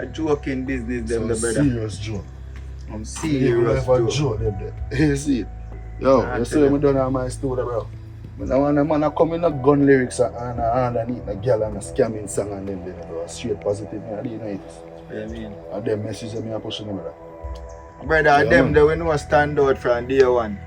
A joking business them, the brother. Serious joke. I'm serious joke them there. You see it? Yo, you see me done on my studio, bro. But I want a man to come in a gun lyrics and underneath a girl and a scamming song and them there, bro. Straight positive, man. I didn't know it. What you mean? And them message them, I pushing them, brother. Brother, them they will stand out from day one.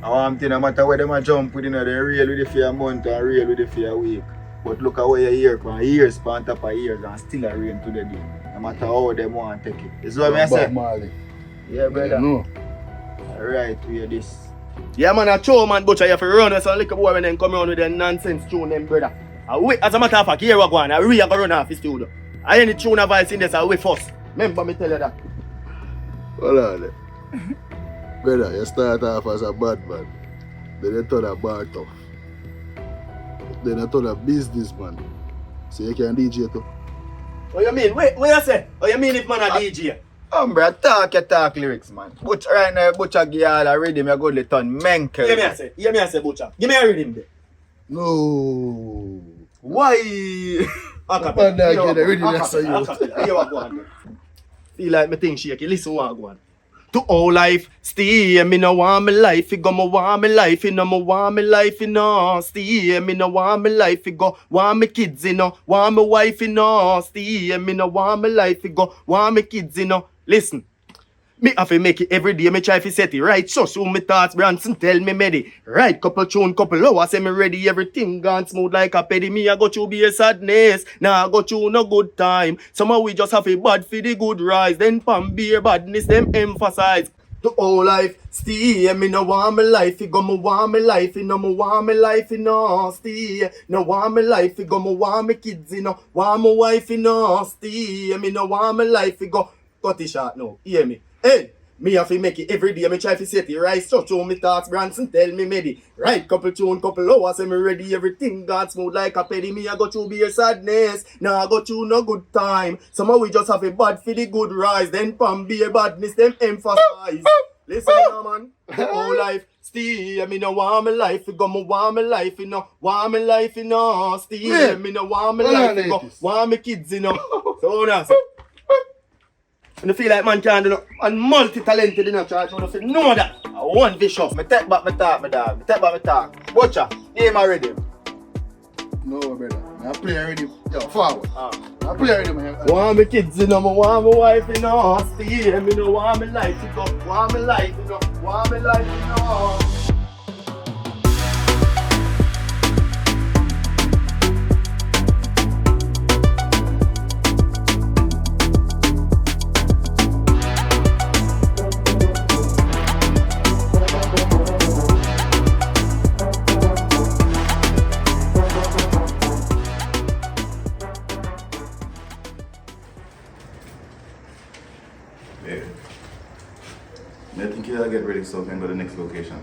I want to no matter where them a jump with, you know, they real with it for a month and real with it for a week. But look at where you hear from years on top of years and still a rain to the day. No matter how them want to take it. Is what I say? Marley. Yeah, brother. No. Alright, we hear this. Yeah, man, a show man butcher, you have to run with some little boy when them come around with them nonsense tune them, brother. As a matter of fact, here we go on, I really have to run off his studio. I any tune of voice in this, I wait first. Remember me tell you that. Hold on there. Brother, you start off as a bad man. Then you turn a bar tough. Then you turn a businessman. So you can DJ too. What you mean? Wait, what you say? What you mean if man a DJ? Bro, talk lyrics, man. Butch right now, Butcher give you all a rhythm, you go to turn menkel. Hear me I say, Butcher. Give me a rhythm there. No. Why? Man, I get the rhythm that's how you. Here what go on. Feel like me thing shaky. Listen what go on. To all life, stay, me no want me life, you go me want me life, you know me want me life, you know, stay, me no want me life, you go want me kids, you know, want me wife, you know, stay, me no want me life, you go want me kids, you know. Listen, me have to make it every day, me try to set it right, so me thoughts, Branson tell me ready, right, couple tune, couple hours, say me ready, everything gone smooth like a peddy, me I go through be a sadness, now I go through no good time, somehow we just have a bad for the good rise, then pam beer badness, them emphasize, the whole life, stay, me no want me life, you go me want me life, you know me want me life, you know, stay, no want me life, you go me want me kids, you know, want me wife, you know, stay, me no want me life, you go, cut it short now, hear me. Hey, me have to make it every day. Me try to set it right. So to me thoughts, Branson tell me ready. Right, couple tune, couple hours, say me ready. Everything got smooth like a penny. Me I go through be a sadness. Now I go through no good time. Somehow we just have a bad for the good rise. Then pam be a badness, them emphasize. Listen now, man. The whole life, stay. Me no want me life. You go me want me life. You know, want me life. You know, stay. Me no want me life. You go want me kids. You know. So now. And I feel like man can't do no, man multi-talented in a church, I say know that. I want vicious. Me take back my talk, my dog. Me take back my talk. Butcher, name a rhythm. No, brother. I play already. Yo, forward. I play already, man. Want me kids, you know, me want me wife, you know, stay, me no want me life, you know, want me life, you know, want me life, you know. I think you'll get ready so we can go to the next location.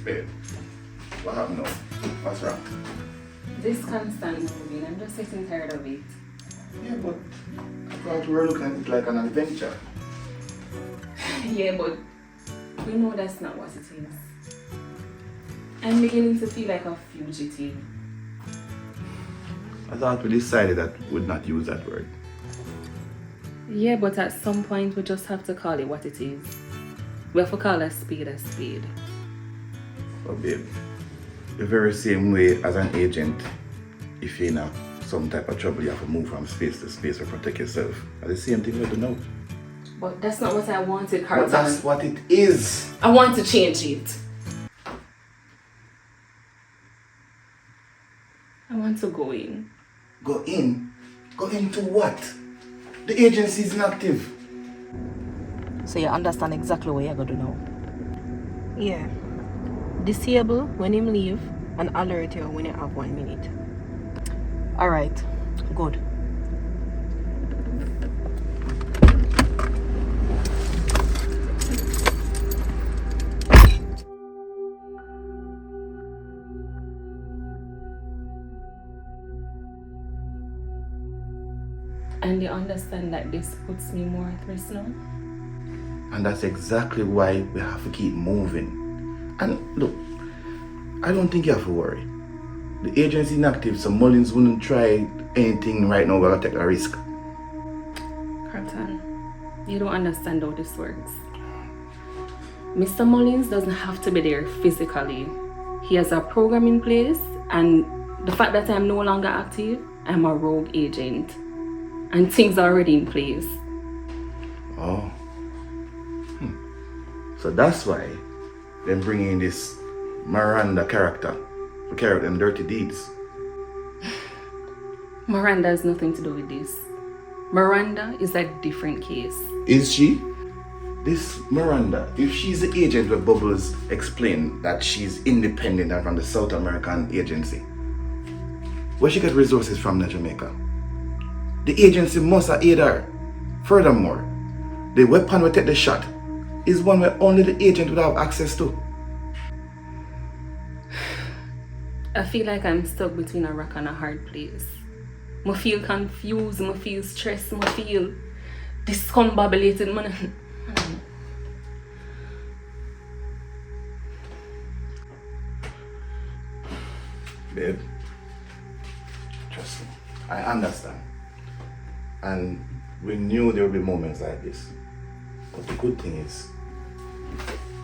Babe, what happened now? What's wrong? This constant moving, I'm just getting tired of it. Yeah, but I thought we were looking at it like an adventure. Yeah, but we know that's not what it is. I'm beginning to feel like a fugitive. I thought we decided that we would not use that word. Yeah, but at some point we just have to call it what it is. We have to call a spade a spade. But babe, the very same way as an agent, if you're in some type of trouble, you have to move from space to space to protect yourself. And the same thing we do now. But that's not what I wanted, But Carlton. that's what it is. I want to change it. I want to go in. Go in? Go into what? The agency is inactive. So you understand exactly what you're going to do now? Yeah. Disable when him leave and alert you when you have 1 minute. Alright, good. And you understand that this puts me more at risk now? And that's exactly why we have to keep moving. And look, I don't think you have to worry. The agency inactive, so Mullins wouldn't try anything right now. We're gonna take a risk. Carlton, you don't understand how this works. Mr. Mullins doesn't have to be there physically. He has a program in place, and the fact that I'm no longer active, I'm a rogue agent. And things are already in place. Oh. So that's why they're bringing in this Miranda character to carry out them dirty deeds. Miranda has nothing to do with this. Miranda is a different case. Is she? This Miranda, if she's the agent where Bubbles explained that she's independent and from the South American agency, where she get resources from in Jamaica? The agency must have aid her. Furthermore, the weapon we take the shot is one where only the agent would have access to. I feel like I'm stuck between a rock and a hard place. I feel confused, I feel stressed, I feel discombobulated. Babe, trust me, I understand. And we knew there would be moments like this. But the good thing is,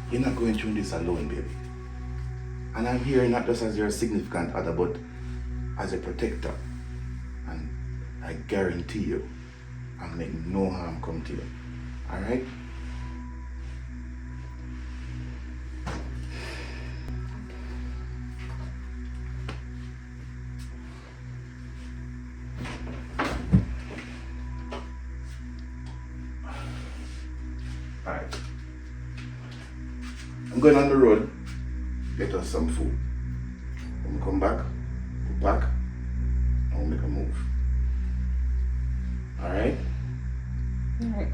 you're not going through this alone, baby. And I'm here not just as your significant other, but as a protector. And I guarantee you, I'll make no harm come to you. Alright? Alright. I'm going on the road, get us some food. When we come back, go back, and we'll make a move. Alright? Alright.